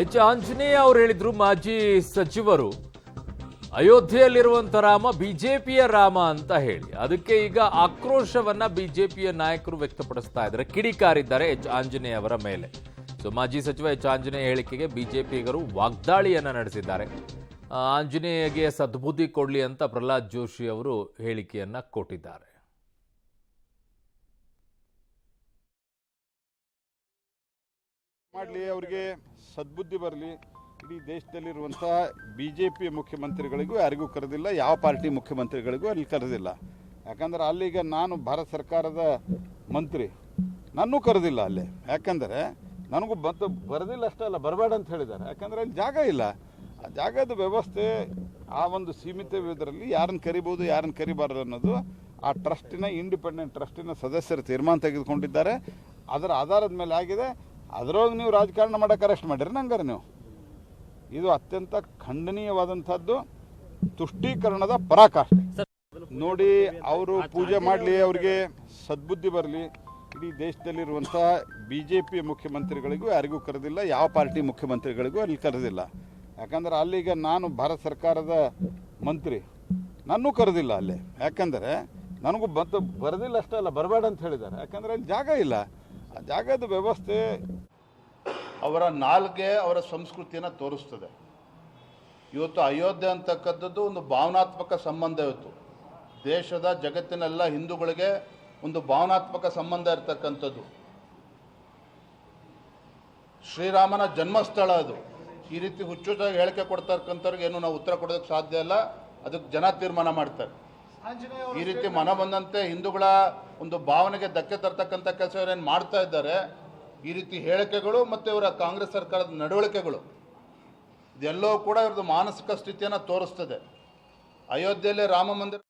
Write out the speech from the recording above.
H Anjaneya ಅವರು ಹೇಳಿದ್ರು, ಮಾಜಿ ಸಚಿವರು ಅಯೋಧ್ಯೆಯಲ್ಲಿರುವಂತ ರಾಮ ಬಿಜೆಪಿಯ ರಾಮ ಅಂತ ಹೇಳಿ. ಅದಕ್ಕೆ ಈಗ ಆಕ್ರೋಶವನ್ನ ಬಿಜೆಪಿಯ ನಾಯಕರು ವ್ಯಕ್ತಪಡಿಸ್ತಾ ಇದ್ದಾರೆ, ಕಿಡಿಕಾರಿದ್ದಾರೆ ಎಚ್ ಆಂಜನೇಯ ಅವರ ಮೇಲೆ. ಸೊ ಮಾಜಿ ಸಚಿವ ಎಚ್ ಆಂಜನೇಯ ಹೇಳಿಕೆಗೆ ಬಿಜೆಪಿಗರು ವಾಗ್ದಾಳಿಯನ್ನ ನಡೆಸಿದ್ದಾರೆ. ಆಂಜನೇಯಗೆ ಸದ್ಬುದ್ಧಿ ಕೊಡ್ಲಿ ಅಂತ ಪ್ರಹ್ಲಾದ್ ಜೋಶಿ ಅವರು ಹೇಳಿಕೆಯನ್ನ ಕೊಟ್ಟಿದ್ದಾರೆ. ಮಾಡಲಿ, ಅವರಿಗೆ ಸದ್ಬುದ್ಧಿ ಬರಲಿ. ಇಡೀ ದೇಶದಲ್ಲಿರುವಂಥ ಬಿಜೆಪಿ ಮುಖ್ಯಮಂತ್ರಿಗಳಿಗೂ ಯಾರಿಗೂ ಕರೆದಿಲ್ಲ, ಯಾವ ಪಾರ್ಟಿ ಮುಖ್ಯಮಂತ್ರಿಗಳಿಗೂ ಅಲ್ಲಿ ಕರೆದಿಲ್ಲ. ಯಾಕಂದರೆ ಅಲ್ಲಿಗ ನಾನು ಭಾರತ ಸರ್ಕಾರದ ಮಂತ್ರಿ, ನನ್ನೂ ಕರೆದಿಲ್ಲ ಅಲ್ಲಿ. ಯಾಕಂದರೆ ನನಗೂ ಬರೋದಿಲ್ಲ ಅಷ್ಟೇ ಅಲ್ಲ, ಬರಬೇಡ ಅಂತ ಹೇಳಿದ್ದಾರೆ. ಯಾಕಂದರೆ ಅಲ್ಲಿ ಜಾಗ ಇಲ್ಲ. ಆ ಜಾಗದ ವ್ಯವಸ್ಥೆ ಆ ಒಂದು ಸೀಮಿತ ಇದರಲ್ಲಿ ಯಾರನ್ನು ಕರಿಬೋದು ಯಾರನ್ನು ಕರಿಬಾರ್ದು ಅನ್ನೋದು ಆ ಟ್ರಸ್ಟಿನ ಇಂಡಿಪೆಂಡೆಂಟ್ ಟ್ರಸ್ಟಿನ ಸದಸ್ಯರು ತೀರ್ಮಾನ ತೆಗೆದುಕೊಂಡಿದ್ದಾರೆ. ಅದರ ಆಧಾರದ ಮೇಲೆ ಆಗಿದೆ. ಅದರೊಳಗೆ ನೀವು ರಾಜಕಾರಣ ಮಾಡೋಕೆ ಅರೆಸ್ಟ್ ಮಾಡಿರಿ ನಂಗಾರೆ ನೀವು. ಇದು ಅತ್ಯಂತ ಖಂಡನೀಯವಾದಂಥದ್ದು, ತುಷ್ಟೀಕರಣದ ಪರಾಕಾಷ್ಠೆ. ನೋಡಿ, ಅವರು ಪೂಜೆ ಮಾಡಲಿ, ಅವರಿಗೆ ಸದ್ಬುದ್ಧಿ ಬರಲಿ. ಇಡೀ ದೇಶದಲ್ಲಿರುವಂಥ ಬಿಜೆಪಿ ಮುಖ್ಯಮಂತ್ರಿಗಳಿಗೂ ಯಾರಿಗೂ ಕರೆದಿಲ್ಲ, ಯಾವ ಪಾರ್ಟಿ ಮುಖ್ಯಮಂತ್ರಿಗಳಿಗೂ ಅಲ್ಲಿ ಕರೆದಿಲ್ಲ. ಯಾಕಂದರೆ ಅಲ್ಲಿಗ ನಾನು ಭಾರತ ಸರ್ಕಾರದ ಮಂತ್ರಿ, ನನ್ನೂ ಕರೆದಿಲ್ಲ ಅಲ್ಲಿ. ಯಾಕಂದರೆ ನನಗೂ ಬರೋದಿಲ್ಲ ಅಷ್ಟೇ ಅಲ್ಲ, ಬರಬೇಡ ಅಂತ ಹೇಳಿದ್ದಾರೆ. ಯಾಕಂದರೆ ಅಲ್ಲಿ ಜಾಗ ಇಲ್ಲ. ಆ ಜಾಗದ ವ್ಯವಸ್ಥೆ ಅವರ ನಾಲ್ಗೆ ಅವರ ಸಂಸ್ಕೃತಿಯನ್ನು ತೋರಿಸ್ತದೆ. ಇವತ್ತು ಅಯೋಧ್ಯೆ ಅಂತಕ್ಕಂಥದ್ದು ಒಂದು ಭಾವನಾತ್ಮಕ ಸಂಬಂಧ. ಇವತ್ತು ದೇಶದ ಜಗತ್ತಿನೆಲ್ಲ ಹಿಂದೂಗಳಿಗೆ ಒಂದು ಭಾವನಾತ್ಮಕ ಸಂಬಂಧ ಇರತಕ್ಕಂಥದ್ದು. ಶ್ರೀರಾಮನ ಜನ್ಮಸ್ಥಳ ಅದು. ಈ ರೀತಿ ಹುಚ್ಚುಚ್ಚಾಗಿ ಹೇಳಿಕೆ ಕೊಡ್ತಕ್ಕಂಥವ್ರಿಗೆ ಏನು ನಾವು ಉತ್ತರ ಕೊಡೋದಕ್ಕೆ ಸಾಧ್ಯ ಇಲ್ಲ. ಅದಕ್ಕೆ ಜನ ತೀರ್ಮಾನ ಮಾಡ್ತಾರೆ. ಈ ರೀತಿ ಮನ ಬಂದಂತೆ ಹಿಂದೂಗಳ ಒಂದು ಭಾವನೆಗೆ ಧಕ್ಕೆ ತರ್ತಕ್ಕಂಥ ಕೆಲಸ ಇವರೇನು ಮಾಡ್ತಾ ಇದ್ದಾರೆ. ಈ ರೀತಿ ಹೇಳಿಕೆಗಳು ಮತ್ತು ಇವರ ಕಾಂಗ್ರೆಸ್ ಸರ್ಕಾರದ ನಡವಳಿಕೆಗಳು ಇದೆಲ್ಲವೂ ಕೂಡ ಇವ್ರದ್ದು ಮಾನಸಿಕ ಸ್ಥಿತಿಯನ್ನು ತೋರಿಸ್ತದೆ. ಅಯೋಧ್ಯೆಯಲ್ಲಿ ರಾಮ ಮಂದಿರ